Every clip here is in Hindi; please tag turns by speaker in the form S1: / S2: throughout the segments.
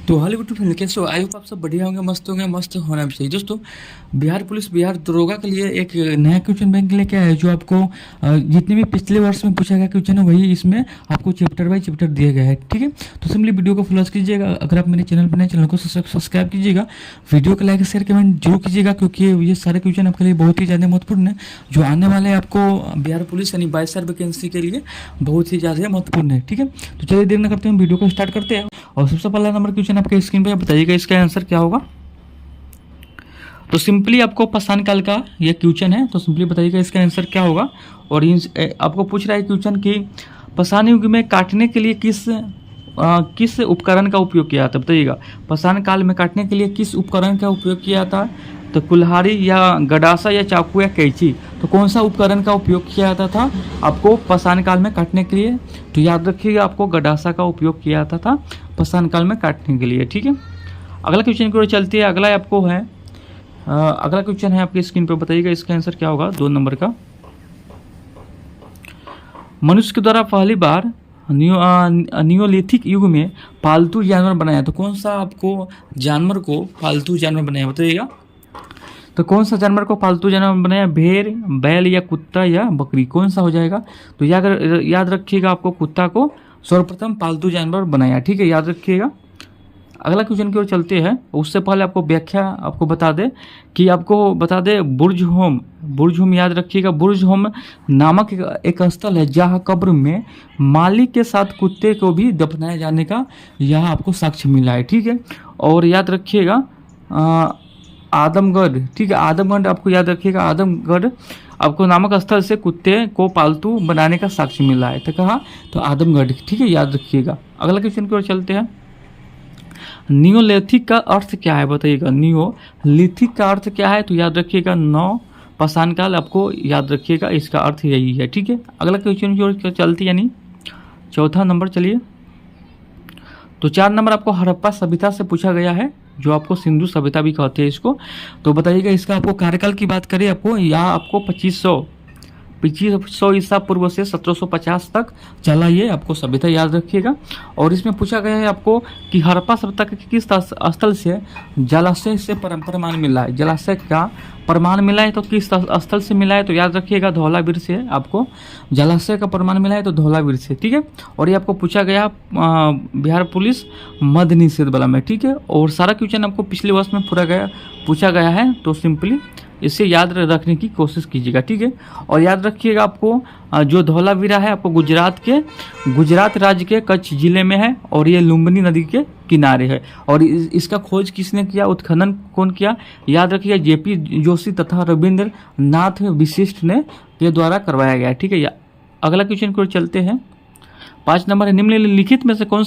S1: तो हॉलीवुड फिल्म कैसे हो? आई होप आप सब बढ़िया होंगे, मस्त होंगे, मस्त होना भी चाहिए दोस्तों। बिहार पुलिस बिहार दरोगा के लिए एक नया क्वेश्चन बैंक लेके आया है जो आपको जितने भी पिछले वर्ष में पूछा गया क्वेश्चन है वही इसमें आपको चैप्टर बाय चैप्टर दिया गया है। ठीक है, तो सिंपली वीडियो को फॉलो कीजिएगा। अगर आप मेरे चैनल पर नए, चैनल को सब्सक्राइब कीजिएगा, वीडियो को लाइक शेयर कमेंट जरूर कीजिएगा क्योंकि ये सारे क्वेश्चन आपके लिए बहुत ही ज़्यादा महत्वपूर्ण है। जो आने वाले हैं आपको बिहार पुलिस यानी 22,000 वैकेंसी के लिए बहुत ही ज़्यादा महत्वपूर्ण है। ठीक है, तो चलिए देर न करते हैं, वीडियो को स्टार्ट करते हैं। और सबसे पहला नंबर क्वेश्चन आपके स्क्रीन पे, बताइएगा इसका आंसर क्या होगा। तो सिंपली आपको पाषाण काल का ये क्वेश्चन है, तो सिंपली बताइएगा इसका आंसर क्या होगा। और आपको पूछ रहा है क्वेश्चन कि पाषाण युग में काटने के लिए किस उपकरण का उपयोग किया था, बताइएगा। पाषाण काल में काटने के लिए किस उपकरण का उपयोग किया था, तो कुल्हाड़ी या गडासा या चाकू या कैंची, तो कौन सा उपकरण का उपयोग किया जाता था आपको पाषाण काल में काटने के लिए। तो याद रखिएगा आपको गडासा का उपयोग किया जाता था पाषाण काल में काटने के लिए। ठीक है, अगला क्वेश्चन की ओर चलती है। अगला आपको है अगला क्वेश्चन है आपकी स्क्रीन पर, बताइएगा इसका आंसर क्या होगा। 2 नंबर का, मनुष्य के द्वारा पहली बार नियोलिथिक युग में पालतू जानवर बनाया, तो कौन सा आपको जानवर को पालतू जानवर बनाया, बताइएगा। तो कौन सा जानवर को पालतू जानवर बनाया, भेड़, बैल या कुत्ता या बकरी, कौन सा हो जाएगा। तो याद रखिएगा आपको कुत्ता को सर्वप्रथम पालतू जानवर बनाया। ठीक है, याद रखिएगा। अगला क्वेश्चन की ओर चलते हैं। उससे पहले आपको व्याख्या आपको बता दे बुर्ज होम याद रखिएगा। बुर्ज होम नामक एक स्थल है जहाँ कब्र में मालिक के साथ कुत्ते को भी दफनाए जाने का यह आपको साक्ष्य मिला है। ठीक है, और याद रखिएगा आदमगढ़, ठीक है, आदमगढ़ आपको याद रखिएगा। आदमगढ़ आपको नामक स्थल से कुत्ते को पालतू बनाने का साक्ष्य मिला है, तो कहा, तो आदमगढ़। ठीक है, याद रखिएगा। अगला क्वेश्चन की ओर चलते हैं। नियोलिथिक का अर्थ क्या है, बताइएगा। नियोलिथिक का अर्थ क्या है, तो याद रखिएगा 9 पाषाण काल, आपको याद रखिएगा इसका अर्थ यही है। ठीक है, अगला क्वेश्चन की ओर चलती यानी चौथा नंबर। चलिए, तो 4 नंबर आपको हड़प्पा सभ्यता से पूछा गया है, जो आपको सिंधु सभ्यता भी कहते हैं इसको। तो बताइएगा इसका आपको कार्यकाल की बात करें आपको, यहाँ आपको 2500 ईसा पूर्व से 1750 तक चला ये आपको सभ्यता, याद रखिएगा। और इसमें पूछा गया है आपको कि हड़प्पा सभ्यता के किस स्थल से जलाशय से प्रमाण मिला है, जलाशय का प्रमाण मिला है, तो किस स्थल से मिला है, तो याद रखिएगा धौलावीर से आपको जलाशय का प्रमाण मिला है, तो धौलावीर से। ठीक है, और ये आपको पूछा गया बिहार पुलिस मद्य निषेध वाला में। ठीक है, और सारा क्वेश्चन आपको पिछले वर्ष में पूछा गया है, तो सिंपली इसे याद रखने की कोशिश कीजिएगा। ठीक है, और याद रखिएगा आपको जो धौलावीरा है आपको गुजरात राज्य के कच्छ जिले में है, और ये लुम्बिनी नदी के किनारे है। और इसका खोज किसने किया, उत्खनन कौन किया, याद रखिएगा जेपी जोशी तथा रविंद्र नाथ विशिष्ट ने के द्वारा करवाया गया। ठीक है, अगला क्वेश्चन को चलते हैं। 5 नंबर है, निम्नलिखित में से कौन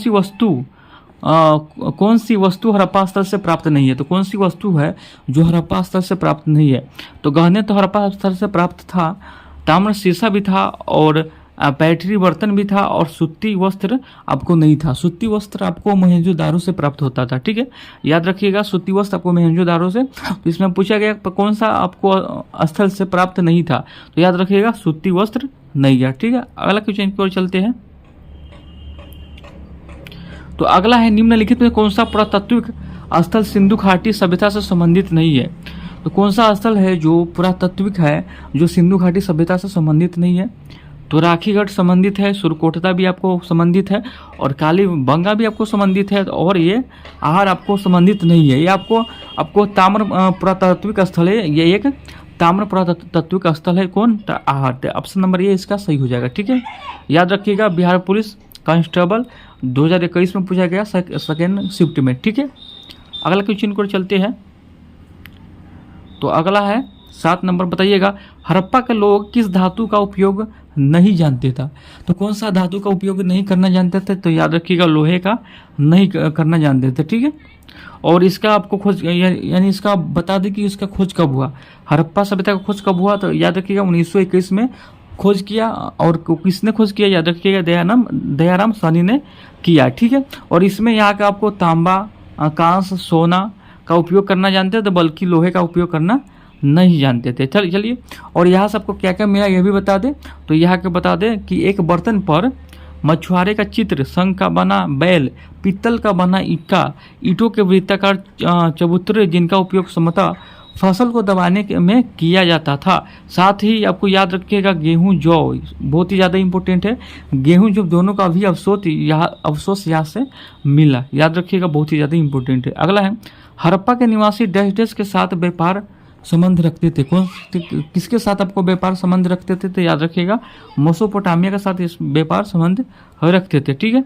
S1: सी वस्तु हड़प्पा स्थल से प्राप्त नहीं है, तो कौन सी वस्तु है जो हड़प्पा स्थल से प्राप्त नहीं है। तो गहने तो हड़प्पा स्थल से प्राप्त था, ताम्र शीशा भी था, और पैटरी बर्तन भी था, और सूती वस्त्र आपको नहीं था। सूती वस्त्र आपको मोहनजोदारो से प्राप्त होता था। ठीक है, याद रखिएगा सूती वस्त्र आपको मोहनजोदारो से। तो इसमें पूछा गया कौन सा आपको स्थल से प्राप्त नहीं था, तो याद रखिएगा सूती वस्त्र नहीं है। ठीक है, अगला क्वेश्चन की ओर चलते हैं। तो अगला है, निम्नलिखित में कौन सा पुरातात्विक स्थल सिंधु घाटी सभ्यता से संबंधित नहीं है। तो कौन सा स्थल है जो पुरातात्विक है जो सिंधु घाटी सभ्यता से संबंधित नहीं है। तो राखीगढ़ संबंधित है, सुरकोटता भी आपको संबंधित है, और कालीबंगा भी आपको संबंधित है, और ये आहार आपको संबंधित नहीं है। ये आपको ताम्र पुरातात्विक स्थल है, ये एक ताम्र पुरातात्विक स्थल है। कौन, आहार। ऑप्शन नंबर ये इसका सही हो जाएगा। ठीक है, याद रखिएगा बिहार पुलिस कांस्टेबल 2021 में पूछा गया सेकेंड शिफ्ट में। ठीक है, अगला क्वेश्चन को चलते हैं। तो अगला है 7 नंबर, बताइएगा हड़प्पा के लोग किस धातु का उपयोग नहीं जानते था। तो कौन सा धातु का उपयोग नहीं करना जानते थे, तो याद रखिएगा लोहे का नहीं करना जानते थे। ठीक है, और इसका आपको खोज यानी इसका बता दें कि इसका खोज कब हुआ, हड़प्पा सभ्यता का खोज कब हुआ। तो याद रखिएगा 1921 में खोज किया, और किसने खोज किया, याद रखिएगा दयाराम साहनी ने किया। ठीक है, और इसमें यहाँ का आपको तांबा, कांस्य, सोना का उपयोग करना जानते थे, बल्कि लोहे का उपयोग करना नहीं जानते थे। चलिए, और यहाँ से आपको क्या क्या मिला ये भी बता दें। तो यहाँ के बता दें कि एक बर्तन पर मछुआरे का चित्र, शंख का बना बैल, पीतल का बना इक्का, ईंटों के वृत्ताकार चबूतरे जिनका उपयोग समतः फसल को दबाने में किया जाता था। साथ ही आपको याद रखिएगा गेहूं जौ बहुत ही ज़्यादा इंपॉर्टेंट है। गेहूं जौ दोनों का भी अवशोष यहाँ से मिला, याद रखिएगा, बहुत ही ज़्यादा इंपॉर्टेंट है। अगला है हड़प्पा के निवासी डैश डैश के साथ व्यापार संबंध रखते थे। कौन किसके साथ आपको व्यापार संबंध रखते थे? तो याद रखिएगा मेसोपोटामिया के साथ इस व्यापार संबंध रखते थे। ठीक है,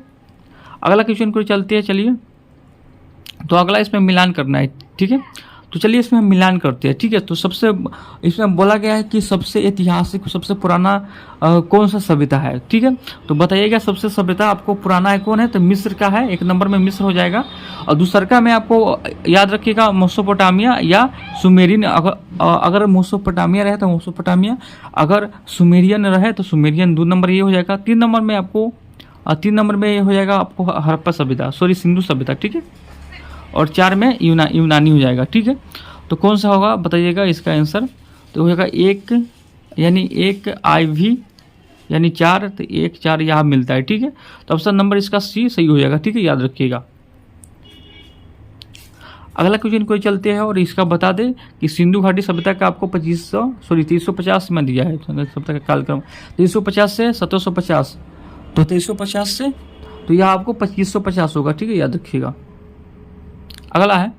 S1: अगला क्वेश्चन को चलते हैं। चलिए, तो अगला इसमें मिलान करना है। ठीक है, तो चलिए इसमें हम मिलान करते हैं। ठीक है, तो सबसे इसमें बोला गया है कि सबसे ऐतिहासिक, सबसे पुराना कौन सा सभ्यता है। ठीक है, तो बताइएगा सबसे सभ्यता आपको पुराना है कौन है? तो मिस्र का है, एक नंबर में मिस्र हो जाएगा। और दूसरा में आपको याद रखिएगा मेसोपोटामिया या सुमेरियन। अगर मेसोपोटामिया रहे तो मेसोपोटामिया, अगर सुमेरियन रहे तो सुमेरियन, 2 नंबर ये हो जाएगा। 3 नंबर में ये हो जाएगा आपको हड़प्पा सभ्यता, सिंधु सभ्यता। ठीक है, और 4 में यूनानी हो जाएगा। ठीक है, तो कौन सा होगा बताइएगा इसका आंसर? तो हो जाएगा 1 यानी 1 IV यानी 4, तो 1 4 यहाँ मिलता है। ठीक है, तो ऑप्शन नंबर इसका C सही हो जाएगा। ठीक है, याद रखिएगा। अगला क्वेश्चन को चलते हैं और इसका बता दें कि सिंधु घाटी सभ्यता का आपको 350 में दिया है सभ्यता का कालक्रम, 350 से 1750, तो 350 से तो यह आपको 2550 होगा। ठीक है, याद रखिएगा। अगला है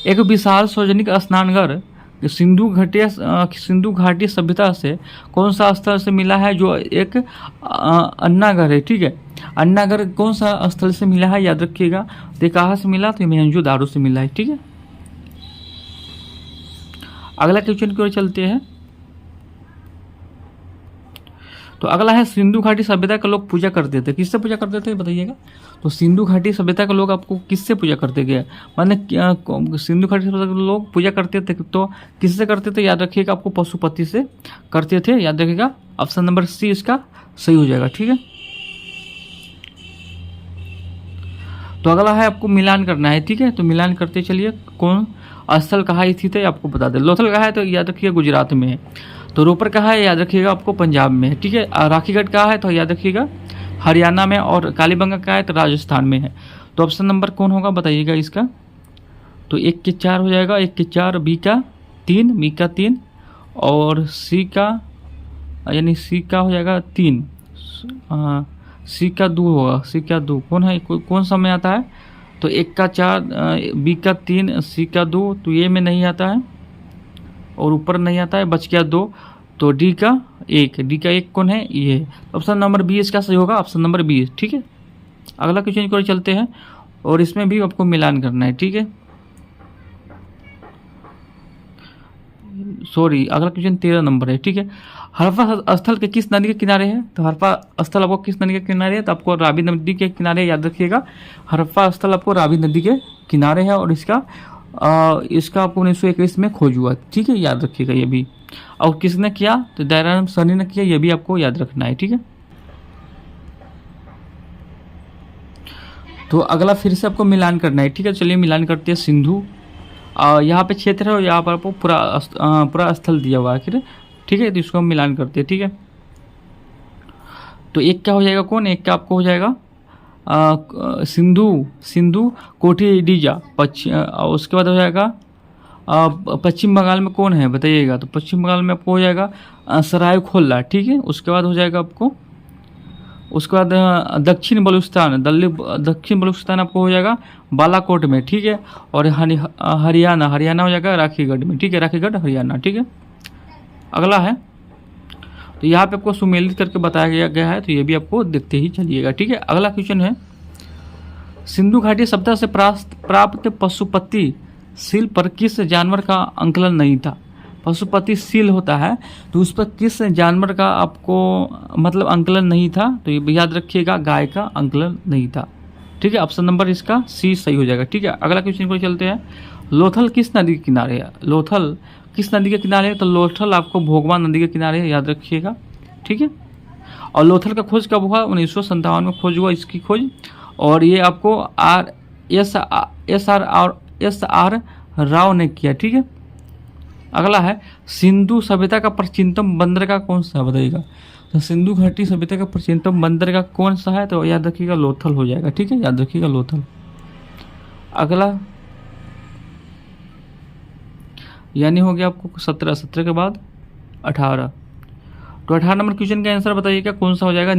S1: एक विशाल सार्वजनिक स्नानघर सिंधु घाटी सभ्यता से कौन सा स्थल से मिला है? जो एक अन्नाघर है। ठीक है, अन्नाघर कौन सा स्थल से मिला है? याद रखिएगा। तो कहाँ से मिला? तो मोहनजोदारो से मिला है। ठीक है, अगला क्वेश्चन की ओर चलते हैं। तो अगला है सिंधु घाटी सभ्यता के लोग पूजा करते थे। किससे पूजा करते थे बताइएगा? तो सिंधु घाटी सभ्यता के लोग आपको किससे पूजा करते गए? माने सिंधु घाटी सभ्यता के लोग पूजा करते थे तो किससे करते थे? याद रखिएगा, आपको पशुपति से करते थे। याद रखिएगा, ऑप्शन नंबर C इसका सही हो जाएगा। ठीक है, तो अगला है आपको मिलान करना है। ठीक है, तो मिलान करते चलिए। कौन स्थल कहाँ स्थित है आपको बता दें। लोथल कहाँ है? तो याद रखिएगा गुजरात में है। तो रोपर कहाँ है? याद रखिएगा आपको पंजाब में है। ठीक है, राखीगढ़ कहाँ है? तो याद रखिएगा हरियाणा में। और कालीबंगा कहाँ है? तो राजस्थान में है। तो ऑप्शन नंबर कौन होगा बताइएगा इसका? तो 1 के 4 हो जाएगा, 1 के 4, B का 3, मी का 3 और C का यानी C का हो जाएगा 3, C का 2 होगा, C का 2 कौन है? कौन सा में आता है? तो 1 का 4, B का 3, C का 2, तो ये में नहीं आता है और ऊपर नहीं आता है, बच गया 2, तो D का 1 कौन है? ये ऑप्शन नंबर B इसका सही होगा, ऑप्शन नंबर B। ठीक है, अगला क्वेश्चन को चलते हैं और इसमें भी आपको मिलान करना है। ठीक है, अगला क्वेश्चन 13 नंबर है। ठीक है, हड़प्पा स्थल के किस नदी के किनारे है? तो हड़प्पा स्थल आपको किस नदी के किनारे है? तो आपको रावी नदी के किनारे, याद रखिएगा। हड़प्पा स्थल आपको रावी नदी के किनारे है और इसका आपको 1921 में खोज हुआ। ठीक है, याद रखिएगा ये भी। और किसने किया? तो दयाराम सरनी ने किया, ये भी आपको याद रखना है। ठीक है, तो अगला फिर से आपको मिलान करना है। ठीक है, चलिए मिलान करते हैं। सिंधु यहाँ पे क्षेत्र है और यहाँ पर आपको पूरा स्थल दिया हुआ है। ठीक है, तो इसको हम मिलान करते हैं। ठीक है, तो 1 क्या हो जाएगा? कौन 1 का आपको हो जाएगा सिंधु कोठी डीजा उसके बाद हो जाएगा पश्चिम बंगाल में कौन है बताइएगा? तो पश्चिम बंगाल में आपको हो जाएगा सरायखोला। ठीक है, उसके बाद हो जाएगा आपको, उसके बाद दक्षिण बलूचिस्तान आपको हो जाएगा बालाकोट में। ठीक है, और हरियाणा हो जाएगा राखीगढ़ में। ठीक है, राखीगढ़ हरियाणा। ठीक है, अगला है तो यहाँ पे आपको सुमेलित करके बताया गया है, तो ये भी आपको देखते ही चलिएगा। ठीक है, अगला क्वेश्चन है सिंधु घाटी सभ्यता से प्राप्त पशुपति सील पर किस जानवर का अंकलन नहीं था? पशुपति सील होता है तो उस पर किस जानवर का आपको मतलब अंकलन नहीं था? तो ये याद रखिएगा, गाय का अंकलन नहीं था। ठीक है, ऑप्शन नंबर इसका C सही हो जाएगा। ठीक है, अगला क्वेश्चन को चलते हैं। लोथल किस नदी के किनारे है? लोथल किस नदी के किनारे है? तो लोथल आपको भोगवा नदी के किनारे है, याद रखिएगा। ठीक है, और लोथल का खोज कब हुआ? 1957 में खोज हुआ इसकी खोज, और ये आपको SR राव ने किया। ठीक है, अगला है सिंधु सभ्यता का प्राचीनतम बंदरगाह कौन सा बताइएगा? तो सिंधु घाटी सभ्यता का प्राचीनतम बंदरगाह कौन सा है, तो याद रखिएगा लोथल हो जाएगा। ठीक है, याद रखिएगा लोथल। अगला यानी हो गया आपको 17, 17 के बाद 18। तो 18 नंबर क्वेश्चन का आंसर बताइएगा कौन सा हो जाएगा।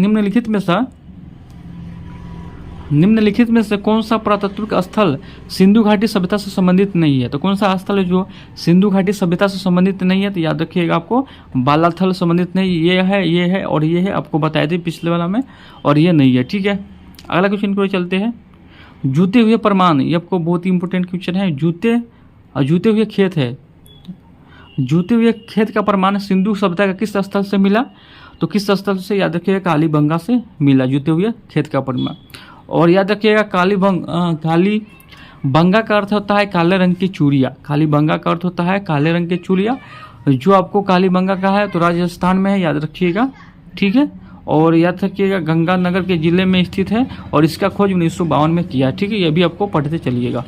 S1: निम्नलिखित में से कौन सा पुरातात्विक स्थल सिंधु घाटी सभ्यता से संबंधित नहीं है। तो कौन सा स्थल है जो सिंधु घाटी सभ्यता से संबंधित नहीं है, तो याद रखिएगा आपको बालाथल संबंधित नहीं, ये है और ये है, आपको बताए थे पिछले वाला में, और ये नहीं है। ठीक है, अगला क्वेश्चन की ओर चलते हैं। जूते हुए प्रमाण, ये आपको बहुत ही इंपॉर्टेंट क्वेश्चन है। जूते हुए खेत है, जूते हुए खेत का प्रमाण सिंधु सभ्यता का किस स्थल से मिला, तो किस स्थल से, याद रखिएगा कालीबंगा से मिला जूते हुए खेत का प्रमाण। और याद रखिएगा कालीबंगा का अर्थ होता है काले रंग की चूड़ियाँ। कालीबंगा का अर्थ होता है काले रंग की चूड़ियाँ। जो आपको कालीबंगा का है तो राजस्थान में है, याद रखिएगा। ठीक है, और याद रखिएगा गंगानगर के जिले में स्थित है और इसका खोज 1952 में किया। ठीक है, यह भी आपको पढ़ते चलिएगा।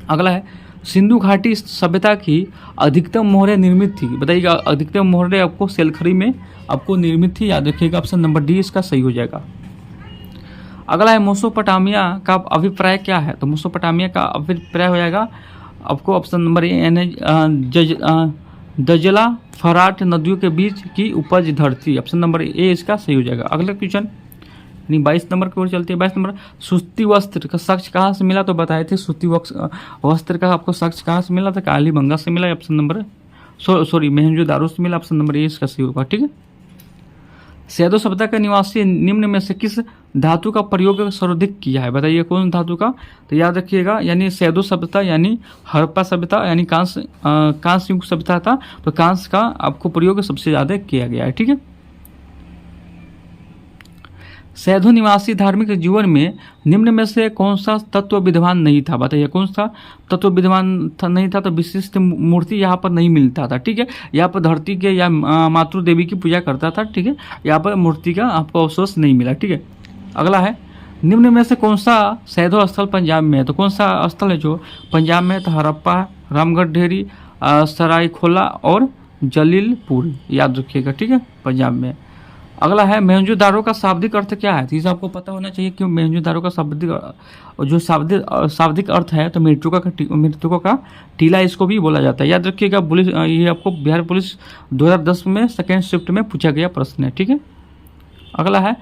S1: अगला है सिंधु घाटी सभ्यता की अधिकतम मोहरें निर्मित थी, बताइएगा अधिकतम मोहरें आपको सेलखरी में आपको निर्मित थी, याद रखिएगा ऑप्शन नंबर डी इसका सही हो जाएगा। अगला है मेसोपोटामिया का अभिप्राय क्या है, तो मेसोपोटामिया का अभिप्राय हो जाएगा आपको ऑप्शन नंबर ए दजला फराट नदियों के बीच की उपज धरती, ऑप्शन नंबर ए इसका सही हो जाएगा। अगला क्वेश्चन 22 नंबर की ओर चलते हैं। 22 नंबर, सूती वस्त्र का साक्ष्य कहाँ से मिला, तो बताए थे सूती वस्त्र का आपको साक्ष्य कहाँ से मिला था, कालीबंगा से मिला, ऑप्शन नंबर सॉरी मोहनजोदारो से मिला, ऑप्शन नंबर ए इसका सही होगा। ठीक है, सैदो सभ्यता के निवासी निम्न में से किस धातु का प्रयोग सर्वाधिक किया है, बताइए कौन धातु का, तो याद रखिएगा यानी सैदो सभ्यता यानी हड़प्पा सभ्यता यानी कांस्य युग सभ्यता था, तो कांस्य का आपको प्रयोग सबसे ज्यादा किया गया है। ठीक है, सैधो निवासी धार्मिक जीवन में निम्न में से कौन सा तत्व विद्यमान नहीं था, बताइए कौन सा तत्व विद्यमान नहीं था, तो विशिष्ट मूर्ति यहाँ पर नहीं मिलता था। ठीक है, यहाँ पर धरती के या मातृ देवी की पूजा करता था। ठीक है, यहाँ पर मूर्ति का आपको अवशेष नहीं मिला। ठीक है, अगला है निम्न में से कौन सा सैधो स्थल पंजाब में है, तो कौन सा स्थल है जो पंजाब में है, तो हड़प्पा, रामगढ़ ढेरी, सरायखोला और जलीलपुर, याद रखिएगा। ठीक है, पंजाब में। अगला है मोहनजोदारो का शाब्दिक अर्थ क्या है, तो इसे आपको पता होना चाहिए कि मोहनजोदारो का शाब्दिक अर्थ है तो मृतकों का टीला इसको भी बोला जाता है, याद रखिएगा। पुलिस ये आपको बिहार पुलिस 2010 में सेकेंड शिफ्ट में पूछा गया प्रश्न है। ठीक है, अगला है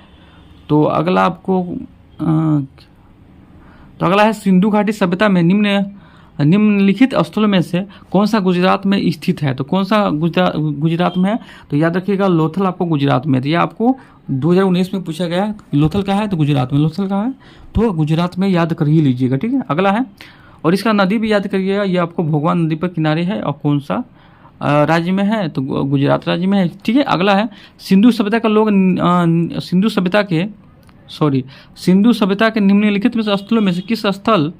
S1: अगला है सिंधु घाटी सभ्यता में निम्नलिखित स्थलों में से कौन सा गुजरात में स्थित है, तो कौन सा गुजरात में है, तो याद रखिएगा लोथल आपको गुजरात में है। यह आपको 2019 में पूछा गया लोथल का है, तो गुजरात में, लोथल का है तो गुजरात में, याद कर ही लीजिएगा। ठीक है, अगला है और इसका नदी भी याद करिएगा, ये आपको भगवान नदी पर किनारे है और कौन सा राज्य में है, तो गुजरात राज्य में है। ठीक है, अगला है सिंधु सभ्यता के निम्नलिखित में से स्थलों में से किस स्थल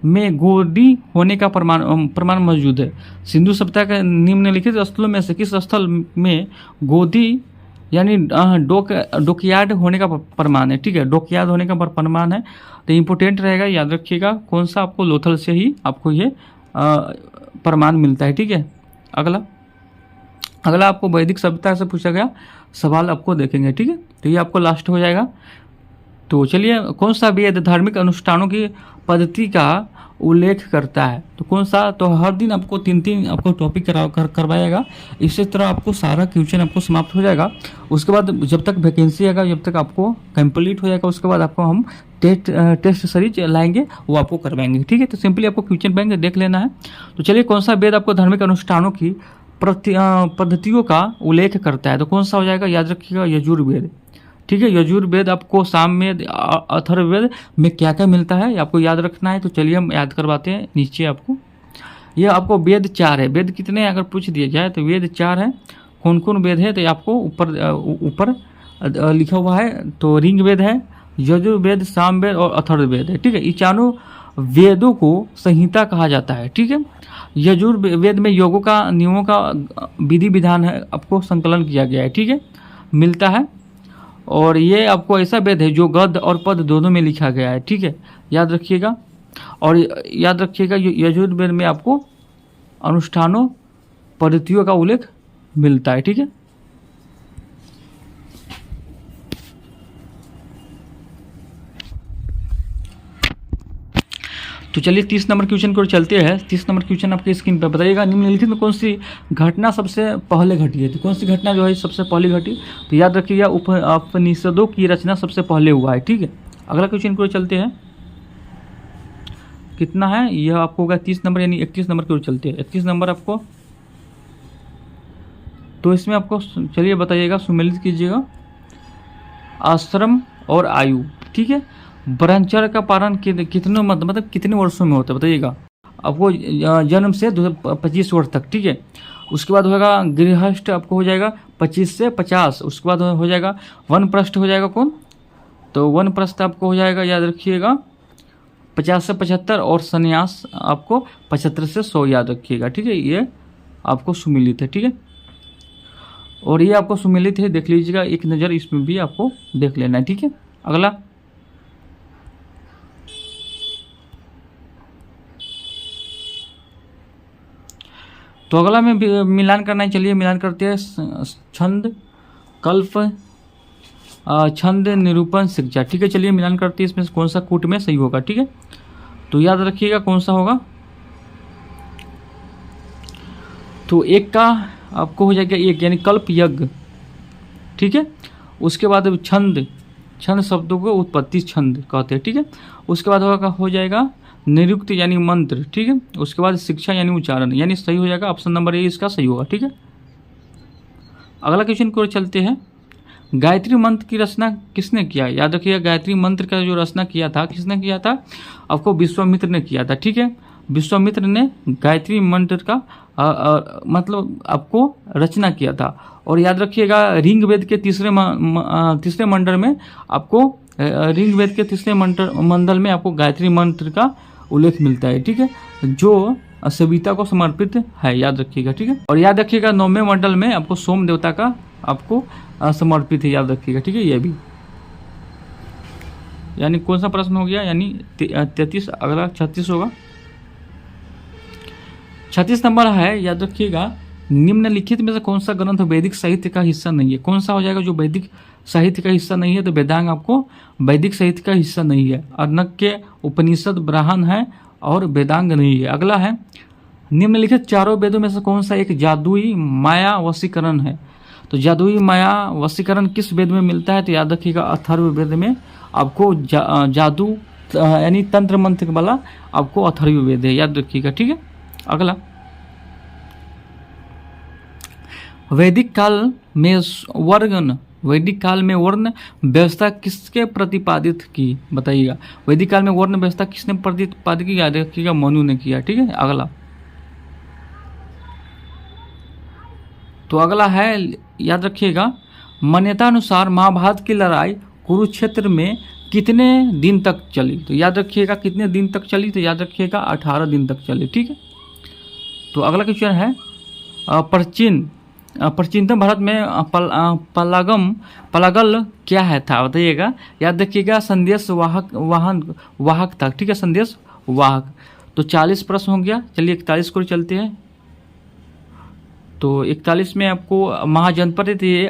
S1: में गोदी होने का प्रमाण मौजूद है। सिंधु सभ्यता के निम्नलिखित स्थलों में से किस स्थल में गोदी यानी डॉकयार्ड होने का प्रमाण है। ठीक है, डॉकयार्ड होने का प्रमाण है, तो इम्पोर्टेंट रहेगा, याद रखिएगा कौन सा आपको लोथल से ही आपको ये प्रमाण मिलता है। ठीक है, अगला आपको वैदिक सभ्यता से पूछा गया सवाल आपको देखेंगे। ठीक है, तो ये आपको लास्ट हो जाएगा। तो चलिए कौन सा वेद धार्मिक अनुष्ठानों की पद्धति का उल्लेख करता है, तो कौन सा, तो हर दिन आपको 3 आपको टॉपिक करवाएगा। इसी तरह आपको सारा क्वेश्चन आपको समाप्त हो जाएगा। उसके बाद जब तक वैकेंसी आएगा, जब तक आपको कंप्लीट हो जाएगा, उसके बाद आपको हम टेस्ट सीरीज लाएंगे, वो आपको करवाएंगे। ठीक है, तो सिंपली आपको क्वेश्चन बैंक देख लेना है। तो चलिए कौन सा वेद आपको धार्मिक अनुष्ठानों की पद्धतियों का उल्लेख करता है, तो कौन सा हो जाएगा, याद रखिएगा यजुर्वेद। ठीक है, यजुर्वेद आपको सामवेद अथर्ववेद में क्या क्या मिलता है ये आपको याद रखना है। तो चलिए हम याद करवाते हैं। नीचे आपको ये आपको वेद 4 है, वेद कितने हैं अगर पूछ दिया जाए तो वेद 4 है। कौन कौन वेद है, तो ये आपको ऊपर लिखा हुआ है। तो ऋग वेद है, यजुर्वेद, सामवेद और अथर्ववेद है। ठीक है, ये चारों वेदों को संहिता कहा जाता है। ठीक है, यजुर्वेद में योगों का नियमों का विधि विधान है आपको संकलन किया गया है। ठीक है, मिलता है। और ये आपको ऐसा वेद है जो गद्य और पद दोनों में लिखा गया है। ठीक है, याद रखिएगा। और याद रखिएगा यजुर्वेद में आपको अनुष्ठानों पद्धतियों का उल्लेख मिलता है। ठीक है। तो चलिए 30 नंबर क्वेश्चन की ओर चलते हैं। 30 नंबर क्वेश्चन आपके स्क्रीन पर बताइएगा, निम्नलिखित में कौन सी घटना सबसे पहले घटी है। तो कौन सी घटना जो है सबसे पहले घटी, तो याद रखिएगा उपनिषदों की रचना सबसे पहले हुआ है। ठीक है, अगला क्वेश्चन की ओर चलते हैं। कितना है यह आपको होगा 30 नंबर, यानी 31 नंबर की ओर चलते हैं। 31 नंबर आपको, तो इसमें आपको चलिए बताइएगा, सुमेलित कीजिएगा आश्रम और आयु। ठीक है, ब्रह्मचर्य का पालन कितने मतलब कितने वर्षों में होता है बताइएगा। आपको जन्म से 25 वर्ष तक। ठीक है, उसके बाद होगा गृहस्थ, आपको हो जाएगा 25 से 50। उसके बाद हो जाएगा वनप्रस्थ, हो जाएगा कौन, तो वनप्रस्थ आपको हो जाएगा, याद रखिएगा 50 से 75। और संन्यास आपको 75 से 100, याद रखिएगा। ठीक है, ये आपको सुमिलित है। ठीक है, और ये आपको सुमिलित है, देख लीजिएगा, एक नज़र इसमें भी आपको देख लेना है। ठीक है, अगला तो अगला में मिलान करना है। चलिए मिलान करते हैं। छंद, कल्प, छंद, निरूपण, शिक्षा। ठीक है, चलिए मिलान करते हैं। इसमें कौन सा कूट में सही होगा। ठीक है, तो याद रखिएगा कौन सा होगा। तो एक का आपको हो जाएगा एक, यानी कल्प यज्ञ। ठीक है, उसके बाद छंद, छंद शब्दों को उत्पत्ति छंद कहते हैं। ठीक है, उसके बाद हो जाएगा निरुक्त यानी मंत्र। ठीक है, उसके बाद शिक्षा यानी उच्चारण, यानी सही हो जाएगा ऑप्शन नंबर ए इसका सही होगा। ठीक है, अगला क्वेश्चन की ओर चलते हैं। गायत्री मंत्र की रचना किसने किया, याद रखिएगा गायत्री मंत्र का जो रचना किया था किसने किया था, आपको विश्वामित्र ने किया था। ठीक है, विश्वामित्र ने गायत्री मंत्र का मतलब आपको रचना किया था। और याद रखिएगा ऋग्वेद के तीसरे मंडल में आपको ऋग्वेद के तीसरे मंडल में आपको गायत्री मंत्र का उल्लेख मिलता है। ठीक है, जो सविता को समर्पित है, याद रखिएगा। ठीक है, और याद रखिएगा 9वें मंडल में आपको सोम देवता का आपको समर्पित है, याद रखिएगा। ठीक है, ये भी, यानी कौन सा प्रश्न हो गया, यानी 33। अगला 36 होगा। 36 नंबर है, याद रखिएगा निम्नलिखित में से कौन सा ग्रंथ वैदिक साहित्य का हिस्सा नहीं है। कौन सा हो जाएगा जो वैदिक साहित्य का हिस्सा नहीं है, तो वेदांग आपको वैदिक साहित्य का हिस्सा नहीं है। अर्णक्य, उपनिषद, ब्राह्मण है और वेदांग नहीं है। अगला है निम्नलिखित चारों वेदों में से कौन सा एक जादुई माया वशीकरण है। तो जादुई माया वशीकरण किस वेद में मिलता है, तो याद रखिएगा अथर्ववेद में आपको जादू यानी तंत्र मंत्र वाला आपको अथर्ववेद है, याद रखिएगा। ठीक है, अगला वैदिक काल में वर्ण व्यवस्था किसके प्रतिपादित की बताइएगा। वैदिक काल में वर्ण व्यवस्था किसने प्रतिपादित की, याद रखिएगा मनु ने किया। ठीक है, अगला तो अगला है, याद रखिएगा मान्यता अनुसार महाभारत की लड़ाई कुरुक्षेत्र में कितने दिन तक चली। तो याद रखिएगा कितने दिन तक चली, तो याद रखिएगा 18 दिन तक चली। ठीक है, तो अगला क्वेश्चन है प्राचीनतम भारत में पलागल क्या है था बताइएगा। याद रखिएगा संदेश वाहक था। ठीक है, संदेश वाहक। तो 40 प्रश्न हो गया। चलिए 41 को चलते हैं। तो 41 में आपको महाजनपद थे।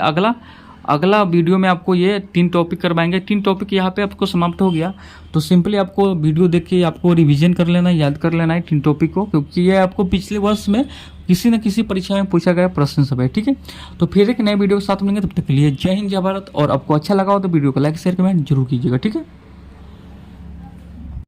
S1: अगला वीडियो में आपको ये 3 टॉपिक करवाएंगे। 3 टॉपिक यहाँ पे आपको समाप्त हो गया। तो सिंपली आपको वीडियो देख के आपको रिवीजन कर लेना है, याद कर लेना है 3 टॉपिक को, क्योंकि ये आपको पिछले वर्ष में किसी न किसी परीक्षा में पूछा गया प्रश्न सब है। ठीक है, तो फिर एक नए वीडियो के साथ मिलेंगे, तब तक के लिए जय हिंद जय भारत। और आपको अच्छा लगा हो तो वीडियो को लाइक शेयर कमेंट जरूर कीजिएगा। ठीक है।